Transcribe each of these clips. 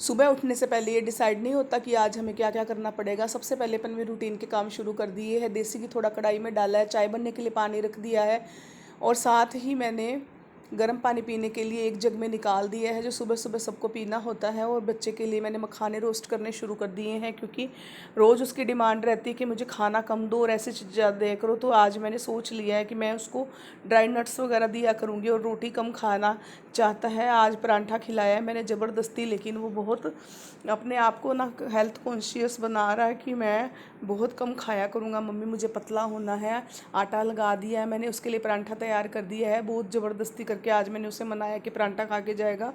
सुबह उठने से पहले ये डिसाइड नहीं होता कि आज हमें क्या क्या करना पड़ेगा। सबसे पहले अपन में रूटीन के काम शुरू कर दिए है। देसी घी थोड़ा कढ़ाई में डाला है, चाय बनने के लिए पानी रख दिया है और साथ ही मैंने गर्म पानी पीने के लिए एक जग में निकाल दिया है, जो सुबह सुबह सबको पीना होता है। और बच्चे के लिए मैंने मखाने रोस्ट करने शुरू कर दिए हैं, क्योंकि रोज़ उसकी डिमांड रहती है कि मुझे खाना कम दो और ऐसी चीज़ ज़्यादा दिया करो। तो आज मैंने सोच लिया है कि मैं उसको ड्राई नट्स वगैरह दिया करूँगी। और रोटी कम खाना चाहता है, आज परांठा खिलाया है मैंने ज़बरदस्ती, लेकिन वो बहुत अपने आप को ना हेल्थ कॉन्शियस बना रहा है कि मैं बहुत कम खाया करूँगा मम्मी, मुझे पतला होना है। आटा लगा दिया है मैंने, उसके लिए परांठा तैयार कर दिया है। बहुत ज़बरदस्ती करके आज मैंने उसे मनाया कि परांठा खा के जाएगा।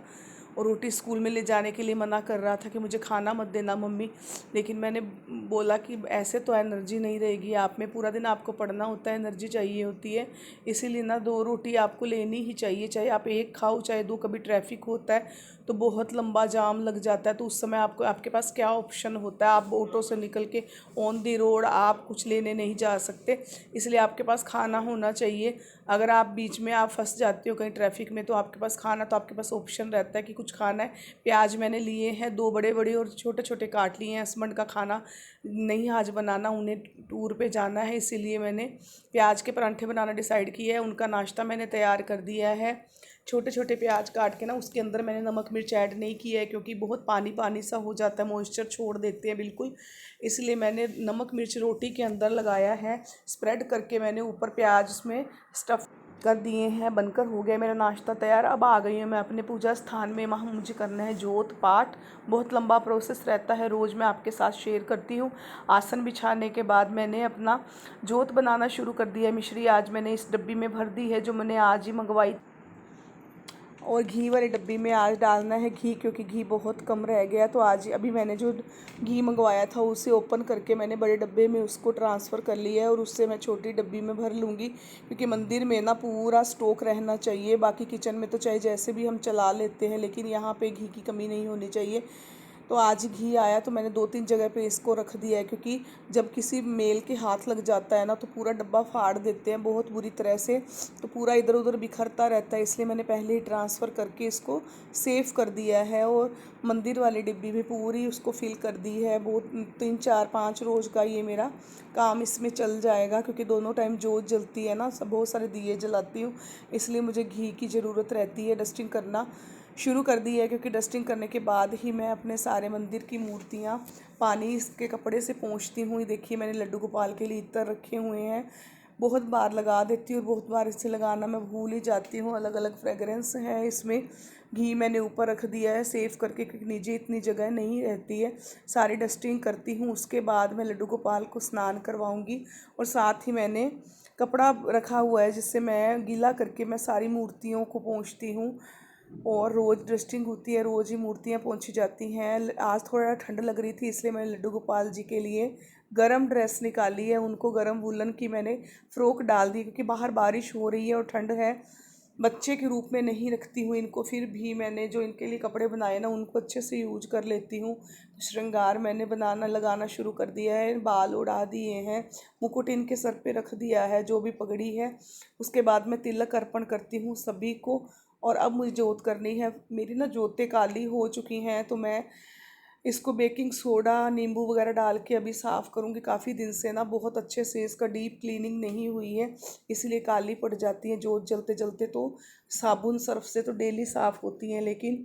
और रोटी स्कूल में ले जाने के लिए मना कर रहा था कि मुझे खाना मत देना मम्मी, लेकिन मैंने बोला कि ऐसे तो एनर्जी नहीं रहेगी आप में, पूरा दिन आपको पढ़ना होता है, एनर्जी चाहिए होती है। इसीलिए ना 2 रोटी आपको लेनी ही चाहिए, चाहे आप 1 खाओ चाहे 2। कभी ट्रैफिक होता है तो बहुत लंबा जाम लग जाता है, तो उस समय आपको आपके पास क्या ऑप्शन होता है? आप ऑटो से निकल के ऑन दी रोड आप कुछ लेने नहीं जा सकते, इसलिए आपके पास खाना होना चाहिए। अगर आप बीच में आप फंस जाते हो कहीं ट्रैफिक में, तो आपके पास खाना, तो आपके पास ऑप्शन रहता है कि कुछ खाना है। प्याज मैंने लिए हैं 2 बड़े बड़े और छोटे छोटे काट लिए हैं। हस्बैंड का खाना नहीं आज बनाना, उन्हें टूर पे जाना है, इसीलिए मैंने प्याज के परांठे बनाना डिसाइड किया है। उनका नाश्ता मैंने तैयार कर दिया है। छोटे छोटे प्याज काट के ना उसके अंदर मैंने नमक मिर्च ऐड नहीं किया है, क्योंकि बहुत पानी पानी सा हो जाता है, मॉइस्चर छोड़ देते हैं बिल्कुल। इसलिए मैंने नमक मिर्च रोटी के अंदर लगाया है, स्प्रेड करके मैंने ऊपर प्याज उसमें स्टफ़ कर दिए हैं। बनकर हो गया मेरा नाश्ता तैयार। अब आ गई हूँ मैं अपने पूजा स्थान में, वहाँ मुझे करना है जोत पाठ। बहुत लंबा प्रोसेस रहता है, रोज़ मैं आपके साथ शेयर करती हूँ। आसन बिछाने के बाद मैंने अपना जोत बनाना शुरू कर दिया है। मिश्री आज मैंने इस डब्बी में भर दी है, जो मैंने आज ही मंगवाई। और घी वाली डब्बी में आज डालना है घी, क्योंकि घी बहुत कम रह गया। तो आज अभी मैंने जो घी मंगवाया था उसे ओपन करके मैंने बड़े डब्बे में उसको ट्रांसफ़र कर लिया है, और उससे मैं छोटी डब्बी में भर लूँगी, क्योंकि मंदिर में ना पूरा स्टॉक रहना चाहिए। बाकी किचन में तो चाहे जैसे भी हम चला लेते हैं, लेकिन यहाँ पे घी की कमी नहीं होनी चाहिए। तो आज घी आया तो मैंने 2-3 जगह पे इसको रख दिया है, क्योंकि जब किसी मेल के हाथ लग जाता है ना तो पूरा डब्बा फाड़ देते हैं बहुत बुरी तरह से, तो पूरा इधर उधर बिखरता रहता है। इसलिए मैंने पहले ही ट्रांसफ़र करके इसको सेव कर दिया है, और मंदिर वाली डिब्बी भी पूरी उसको फिल कर दी है। बहुत 3-4-5 रोज़ का ये मेरा काम इसमें चल जाएगा, क्योंकि दोनों टाइम जोत जलती है ना, सब बहुत सारे दिए जलाती हूँ, इसलिए मुझे घी की ज़रूरत रहती है। डस्टिंग करना शुरू कर दी है, क्योंकि डस्टिंग करने के बाद ही मैं अपने सारे मंदिर की मूर्तियाँ पानी इसके कपड़े से पोंछती हूँ। ये देखिए मैंने लड्डू गोपाल के लिए इत्र रखे हुए हैं, बहुत बार लगा देती हूँ और बहुत बार इससे लगाना मैं भूल ही जाती हूँ। अलग अलग फ्रेगरेंस है इसमें। घी मैंने ऊपर रख दिया है सेव करके, क्योंकि नीचे इतनी जगह नहीं रहती है। सारी डस्टिंग करती हूँ, उसके बाद मैं लड्डू गोपाल को स्नान करवाऊँगी। और साथ ही मैंने कपड़ा रखा हुआ है, जिससे मैं गीला करके मैं सारी मूर्तियों को पोंछती हूँ, और रोज़ डस्टिंग होती है, रोज़ ही मूर्तियाँ पोंछी जाती हैं। आज थोड़ा ठंड लग रही थी, इसलिए मैंने लड्डू गोपाल जी के लिए गरम ड्रेस निकाली है। उनको गरम वुलन की मैंने फ़्रॉक डाल दी, क्योंकि बाहर बारिश हो रही है और ठंड है। बच्चे के रूप में नहीं रखती हूँ इनको, फिर भी मैंने जो इनके लिए कपड़े बनाए ना उनको अच्छे से यूज कर लेती हूँ। श्रृंगार मैंने बनाना लगाना शुरू कर दिया है, बाल उड़ा दिए हैं, मुकुट इनके सर पे रख दिया है, जो भी पगड़ी है। उसके बाद मैं तिलक अर्पण करती हूँ सभी को। और अब मुझे जोत करनी है। मेरी ना जोतें काली हो चुकी हैं, तो मैं इसको बेकिंग सोडा नींबू वगैरह डाल के अभी साफ़ करूँगी। काफ़ी दिन से ना बहुत अच्छे से इसका डीप क्लीनिंग नहीं हुई है, इसलिए काली पड़ जाती है जोत जलते जलते। तो साबुन सर्फ से तो डेली साफ़ होती हैं, लेकिन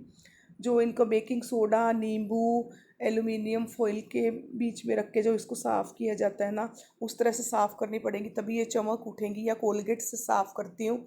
जो इनका बेकिंग सोडा नींबू एल्युमिनियम फॉइल के बीच में रख के जो इसको साफ़ किया जाता है ना, उस तरह से साफ़ करनी पड़ेगी, तभी ये चमक उठेंगी। या कोलगेट से साफ़ करती हूँ।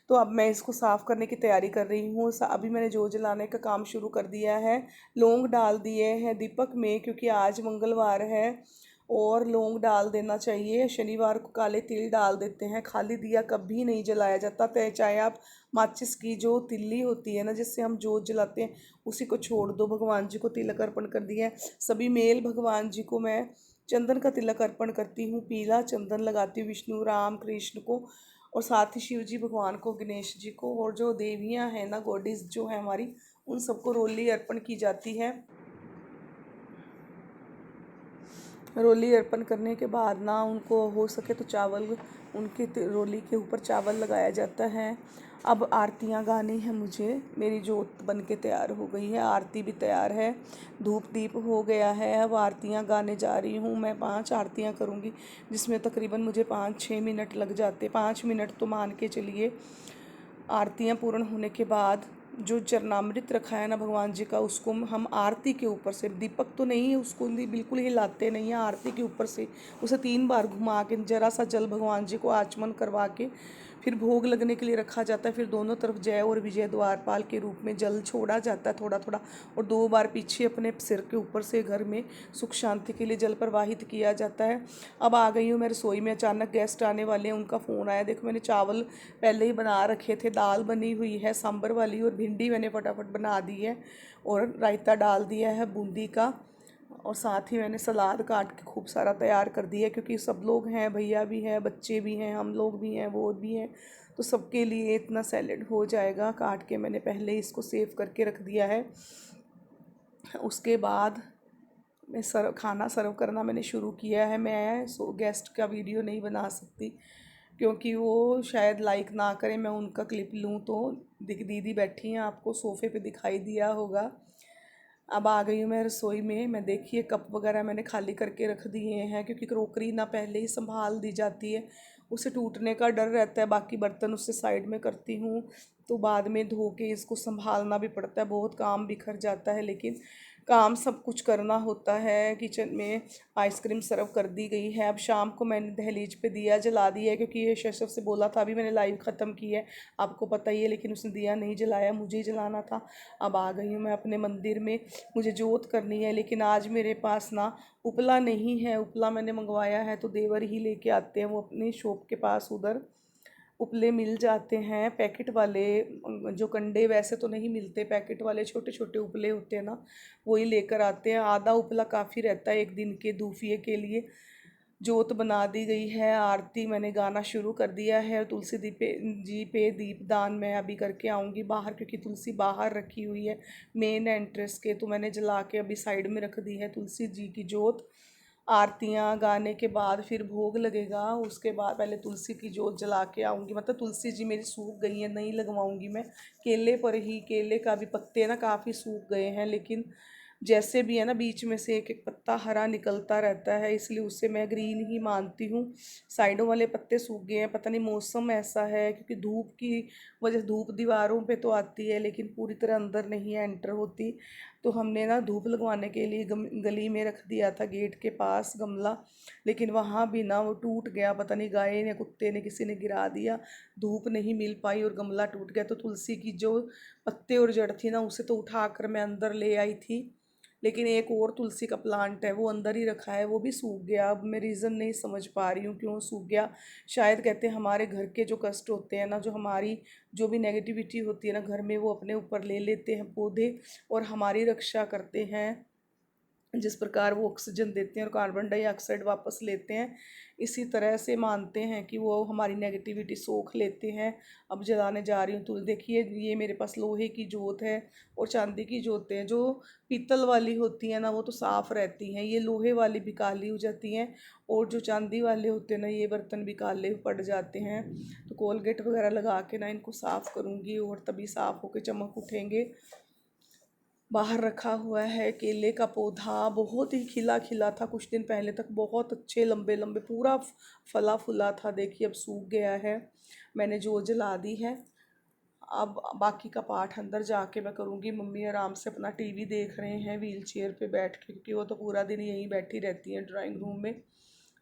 तो अब मैं इसको साफ़ करने की तैयारी कर रही हूँ। अभी मैंने जोत जलाने का काम शुरू कर दिया है। लौंग डाल दिए हैं दीपक में, क्योंकि आज मंगलवार है और लौंग डाल देना चाहिए। शनिवार को काले तिल डाल देते हैं। खाली दिया कभी नहीं जलाया जाता, चाहे आप माचिस की जो तिल्ली होती है ना, जिससे हम जोत जलाते हैं, उसी को छोड़ दो। भगवान जी को तिलक अर्पण कर दिया है। सभी मेल भगवान जी को मैं चंदन का तिलक अर्पण करती हूँ, पीला चंदन लगाती हूँ विष्णु राम कृष्ण को, और साथ ही शिव जी भगवान को, गणेश जी को, और जो देवियाँ हैं ना गॉडेस जो है हमारी, उन सबको रोली अर्पण की जाती है। रोली अर्पण करने के बाद ना उनको हो सके तो चावल, उनकी रोली के ऊपर चावल लगाया जाता है। अब आरतियाँ गानी है मुझे। मेरी जोत बन के तैयार हो गई है, आरती भी तैयार है, धूप दीप हो गया है। अब आरतियाँ गाने जा रही हूँ मैं। 5 आरतियाँ करूँगी जिसमें तकरीबन मुझे 5-6 मिनट लग जाते। 5 मिनट तो मान के चलिए। आरतियाँ पूर्ण होने के बाद जो चरणामृत रखा है ना भगवान जी का, उसको हम आरती के ऊपर से, दीपक तो नहीं है उसको बिल्कुल हिलाते नहीं है, आरती के ऊपर से उसे 3 बार घुमा के जरा सा जल भगवान जी को आचमन करवा के फिर भोग लगने के लिए रखा जाता है। फिर दोनों तरफ जय और विजय द्वारपाल के रूप में जल छोड़ा जाता है थोड़ा थोड़ा, और 2 बार पीछे अपने सिर के ऊपर से घर में सुख शांति के लिए जल प्रवाहित किया जाता है। अब आ गई हूँ मैं रसोई में। अचानक गेस्ट आने वाले हैं, उनका फ़ोन आया। देखो मैंने चावल पहले ही बना रखे थे, दाल बनी हुई है सांभर वाली, और भिंडी मैंने फटाफट बना दी है, और रायता डाल दिया है बूंदी का, और साथ ही मैंने सलाद काट के खूब सारा तैयार कर दिया है, क्योंकि सब लोग हैं, भैया भी हैं, बच्चे भी हैं, हम लोग भी हैं, वो भी हैं, तो सबके लिए इतना सैलेड हो जाएगा। काट के मैंने पहले ही इसको सेव करके रख दिया है। उसके बाद मैं खाना सर्व करना मैंने शुरू किया है। मैं गेस्ट का वीडियो नहीं बना सकती, क्योंकि वो शायद लाइक ना करें मैं उनका क्लिप लूँ तो। दीदी बैठी हैं, आपको सोफ़े पे दिखाई दिया होगा। अब आ गई हूँ मैं रसोई में। मैं देखिए कप वगैरह मैंने खाली करके रख दिए हैं, क्योंकि क्रोकरी ना पहले ही संभाल दी जाती है, उसे टूटने का डर रहता है। बाकी बर्तन उससे साइड में करती हूँ, तो बाद में धो के इसको संभालना भी पड़ता है, बहुत काम बिखर जाता है, लेकिन काम सब कुछ करना होता है। किचन में आइसक्रीम सर्व कर दी गई है। अब शाम को मैंने दहलीज पे दिया जला दिया है, क्योंकि ये शशफ से बोला था, अभी मैंने लाइव ख़त्म की है, आपको पता ही है, लेकिन उसने दिया नहीं जलाया, मुझे ही जलाना था। अब आ गई हूँ मैं अपने मंदिर में, मुझे जोत करनी है, लेकिन आज मेरे पास ना उपला नहीं है। उपला मैंने मंगवाया है तो देवर ही लेके आते हैं, वो अपनी शॉप के पास उधर उपले मिल जाते हैं पैकेट वाले। जो कंडे वैसे तो नहीं मिलते, पैकेट वाले छोटे छोटे उपले होते हैं ना, वही लेकर आते हैं। आधा उपला काफ़ी रहता है एक दिन के दूफिए के लिए। जोत बना दी गई है, आरती मैंने गाना शुरू कर दिया है। तुलसी जी पे दीपदान मैं अभी करके आऊँगी बाहर, क्योंकि तुलसी बाहर रखी हुई है मेन एंट्रेंस के, तो मैंने जला के अभी साइड में रख दी है तुलसी जी की जोत। आरतियाँ गाने के बाद फिर भोग लगेगा, उसके बाद पहले तुलसी की जोत जला के आऊँगी। मतलब तुलसी जी मेरी सूख गई हैं, नहीं लगवाऊँगी मैं। केले पर ही, केले का भी पत्ते ना काफ़ी सूख गए हैं, लेकिन जैसे भी है ना बीच में से एक एक पत्ता हरा निकलता रहता है, इसलिए उसे मैं ग्रीन ही मानती हूँ। साइडों वाले पत्ते सूख गए हैं, पता नहीं मौसम ऐसा है, क्योंकि धूप की वजह से धूप दीवारों पे तो आती है, लेकिन पूरी तरह अंदर नहीं एंटर होती। तो हमने ना धूप लगवाने के लिए गली में रख दिया था गेट के पास गमला, लेकिन वहाँ भी ना वो टूट गया, पता नहीं गाय ने, कुत्ते ने, किसी ने गिरा दिया, धूप नहीं मिल पाई और गमला टूट गया। तो तुलसी की जो पत्ते और जड़ थी ना, उसे तो उठा कर मैं अंदर ले आई थी, लेकिन एक और तुलसी का प्लांट है वो अंदर ही रखा है, वो भी सूख गया। अब मैं रीज़न नहीं समझ पा रही हूँ क्यों सूख गया। शायद कहते हैं हमारे घर के जो कष्ट होते हैं ना, जो हमारी जो भी नेगेटिविटी होती है ना घर में, वो अपने ऊपर ले लेते हैं पौधे और हमारी रक्षा करते हैं। जिस प्रकार वो ऑक्सीजन देते हैं और कार्बन डाइऑक्साइड वापस लेते हैं, इसी तरह से मानते हैं कि वो हमारी नेगेटिविटी सोख लेते हैं। अब जलाने जा रही हूँ, तो देखिए ये मेरे पास लोहे की जोत है और चांदी की जोतें हैं। जो पीतल वाली होती हैं ना वो तो साफ़ रहती हैं, ये लोहे वाली भी काली हो जाती हैं, और जो चांदी वाले होते हैं ना ये बर्तन भी काले पड़ जाते हैं। तो कोलगेट वगैरह लगा के ना इनको साफ़ करूँगी, और तभी साफ़ होकर चमक उठेंगे। बाहर रखा हुआ है केले का पौधा, बहुत ही खिला खिला था कुछ दिन पहले तक, बहुत अच्छे लंबे लंबे पूरा फला फूला था। देखिए अब सूख गया है, मैंने जो जला दी है। अब बाकी का पाठ अंदर जाके मैं करूँगी। मम्मी आराम से अपना टीवी देख रहे हैं व्हील चेयर पे बैठ के, क्योंकि वो तो पूरा दिन यहीं बैठी रहती हैं ड्राइंग रूम में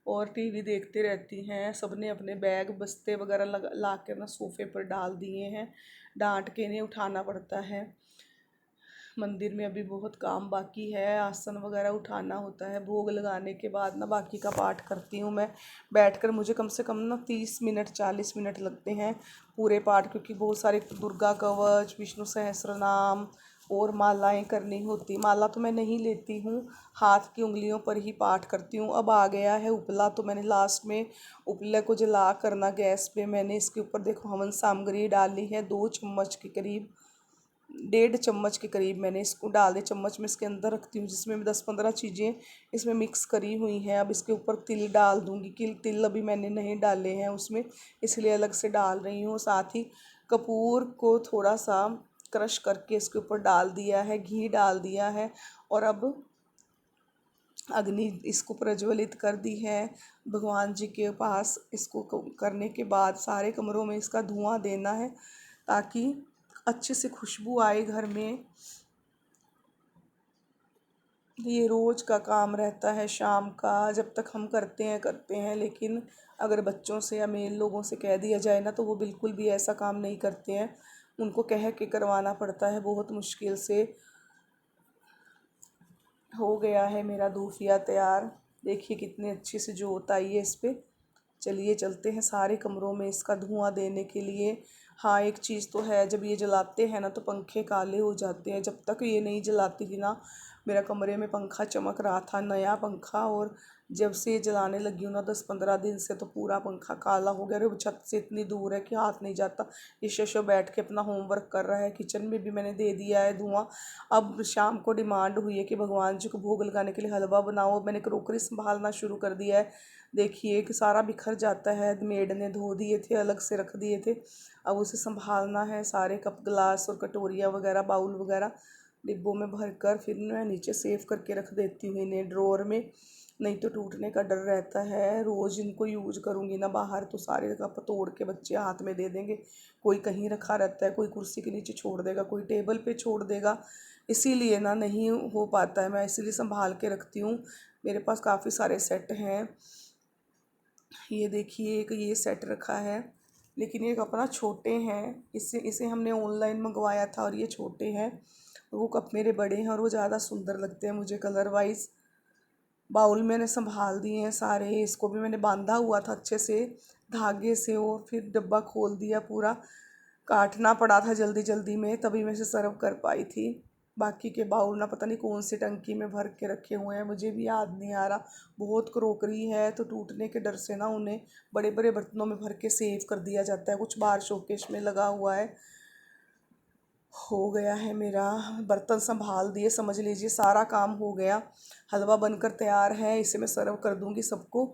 और टीवी देखते रहती हैं। सबने अपने बैग बस्ते वगैरह ला कर ना सोफ़े पर डाल दिए हैं, डांट के इन्हें उठाना पड़ता है। मंदिर में अभी बहुत काम बाकी है, आसन वगैरह उठाना होता है। भोग लगाने के बाद ना बाकी का पाठ करती हूँ मैं बैठकर। मुझे कम से कम ना 30 मिनट 40 मिनट लगते हैं पूरे पाठ, क्योंकि बहुत सारे दुर्गा कवच, विष्णु सहस्त्र नाम और मालाएं करनी होती। माला तो मैं नहीं लेती हूँ, हाथ की उंगलियों पर ही पाठ करती हूँ। अब आ गया है उपला, तो मैंने लास्ट में उपले को जला करना गैस पे मैंने इसके ऊपर देखो हवन सामग्री डाली है, 2 चम्मच के करीब, 1.5 चम्मच के करीब मैंने इसको डाल दिया। चम्मच में इसके अंदर रखती हूँ, जिसमें मैं 10-15 चीज़ें इसमें मिक्स करी हुई हैं। अब इसके ऊपर तिल डाल दूँगी, कि तिल अभी मैंने नहीं डाले हैं उसमें, इसलिए अलग से डाल रही हूँ। साथ ही कपूर को थोड़ा सा क्रश करके इसके ऊपर डाल दिया है, घी डाल दिया है और अब अग्नि इसको प्रज्वलित कर दी है भगवान जी के पास। इसको करने के बाद सारे कमरों में इसका धुआं देना है ताकि अच्छे से खुशबू आए घर में। ये रोज़ का काम रहता है शाम का, जब तक हम करते हैं, लेकिन अगर बच्चों से या मेल लोगों से कह दिया जाए ना तो वो बिल्कुल भी ऐसा काम नहीं करते हैं। उनको कह के करवाना पड़ता है, बहुत मुश्किल से। हो गया है मेरा दूफिया तैयार। देखिए कितनी अच्छी से जोत आई है इस पर। चलिए चलते हैं सारे कमरों में इसका धुआं देने के लिए। हाँ, एक चीज़ तो है, जब ये जलाते हैं ना तो पंखे काले हो जाते हैं। जब तक ये नहीं जलाती थी ना, मेरा कमरे में पंखा चमक रहा था, नया पंखा। और जब से ये जलाने लगी हूँ ना 10-15 दिन से, तो पूरा पंखा काला हो गया। अरे वो छत से इतनी दूर है कि हाथ नहीं जाता। ये शशो बैठ के अपना होमवर्क कर रहा है। किचन में भी मैंने दे दिया है धुआं। अब शाम को डिमांड हुई है कि भगवान जी को भोग लगाने के लिए हलवा बनाओ। मैंने क्रॉकरी संभालना शुरू कर दिया है। देखिए कि सारा बिखर जाता है, मेड ने धो दिए थे, अलग से रख दिए थे। अब उसे संभालना है। सारे कप गिलास और कटोरियाँ वगैरह, बाउल वगैरह डिब्बों में भर कर फिर मैं नीचे सेव करके रख देती हूँ इन्हें ड्रॉर में। नहीं तो टूटने का डर रहता है। रोज़ इनको यूज करूँगी ना बाहर तो सारे कप तोड़ के बच्चे हाथ में दे देंगे। कोई कहीं रखा रहता है, कोई कुर्सी के नीचे छोड़ देगा, कोई टेबल पे छोड़ देगा। इसीलिए ना नहीं हो पाता है। मैं इसीलिए संभाल के रखती हूँ। मेरे पास काफ़ी सारे सेट हैं। ये देखिए एक ये सेट रखा है, लेकिन ये कप ना छोटे हैं। इसे इसे हमने ऑनलाइन मंगवाया था और ये छोटे हैं। वो कप मेरे बड़े हैं और वो ज़्यादा सुंदर लगते हैं मुझे कलर वाइज। बाउल मैंने संभाल दिए हैं सारे। इसको भी मैंने बांधा हुआ था अच्छे से धागे से, और फिर डब्बा खोल दिया पूरा। काटना पड़ा था जल्दी जल्दी में, तभी मैं इसे सर्व कर पाई थी। बाकी के बाउल ना पता नहीं कौन सी टंकी में भर के रखे हुए हैं, मुझे भी याद नहीं आ रहा। बहुत क्रॉकरी है तो टूटने के डर से ना उन्हें बड़े बड़े बर्तनों में भर के सेव कर दिया जाता है। कुछ बाहर शोकेश में लगा हुआ है। हो गया है मेरा, बर्तन संभाल दिए, समझ लीजिए सारा काम हो गया। हलवा बनकर तैयार है, इसे मैं सर्व कर दूंगी सबको।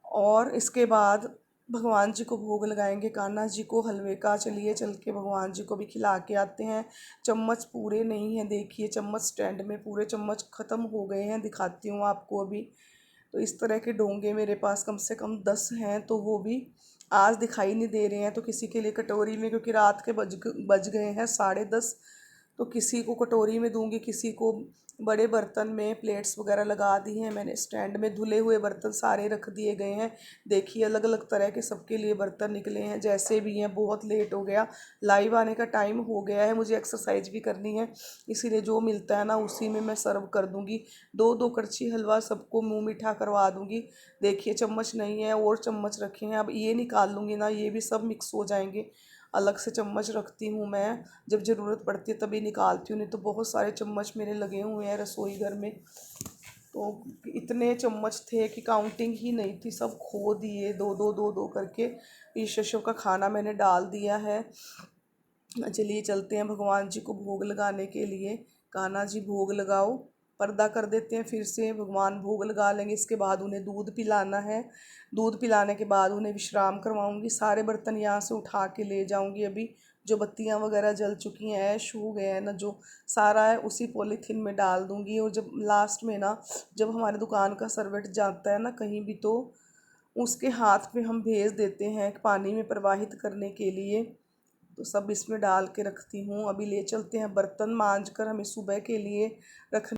और इसके बाद भगवान जी को भोग लगाएंगे, कान्हा जी को हलवे का। चलिए चल के भगवान जी को भी खिला के आते हैं। चम्मच पूरे नहीं हैं, देखिए चम्मच स्टैंड में पूरे चम्मच ख़त्म हो गए हैं। दिखाती हूँ आपको अभी। तो इस तरह के डोंगे मेरे पास कम से कम 10 हैं, तो वो भी आज दिखाई नहीं दे रहे हैं। तो किसी के लिए कटोरी में, क्योंकि रात के बज गए हैं 10:30, तो किसी को कटोरी में दूंगी, किसी को बड़े बर्तन में। प्लेट्स वगैरह लगा दी हैं मैंने स्टैंड में, धुले हुए बर्तन सारे रख दिए गए हैं। देखिए अलग अलग तरह के सबके लिए बर्तन निकले हैं, जैसे भी हैं। बहुत लेट हो गया, लाइव आने का टाइम हो गया है, मुझे एक्सरसाइज भी करनी है। इसीलिए जो मिलता है ना उसी में मैं सर्व कर दूंगी। 2-2 करछी हलवा सबको मुंह मीठा करवा दूंगी। देखिए चम्मच नहीं है और चम्मच रखे हैं, अब ये निकाल लूँगी ना, ये भी सब मिक्स हो जाएंगे। अलग से चम्मच रखती हूँ मैं, जब ज़रूरत पड़ती है तभी निकालती हूँ। नहीं तो बहुत सारे चम्मच मेरे लगे हुए हैं रसोई घर में। तो इतने चम्मच थे कि काउंटिंग ही नहीं थी, सब खो दिए 2-2 करके। ईशव का खाना मैंने डाल दिया है। चलिए चलते हैं भगवान जी को भोग लगाने के लिए। कान्हा जी भोग लगाओ। पर्दा कर देते हैं फिर से, भगवान भोग लगा लेंगे। इसके बाद उन्हें दूध पिलाना है। दूध पिलाने के बाद उन्हें विश्राम करवाऊंगी। सारे बर्तन यहाँ से उठा के ले जाऊंगी अभी। जो बत्तियाँ वगैरह जल चुकी हैं, ऐश हो गए हैं ना जो, सारा है उसी पॉलीथीन में डाल दूंगी। और जब लास्ट में ना, जब हमारे दुकान का सर्वेंट जाता है ना कहीं भी, तो उसके हाथ में हम भेज देते हैं पानी में प्रवाहित करने के लिए। तो सब इसमें डाल के रखती हूँ। अभी ले चलते हैं बर्तन मांज कर, हमें सुबह के लिए रख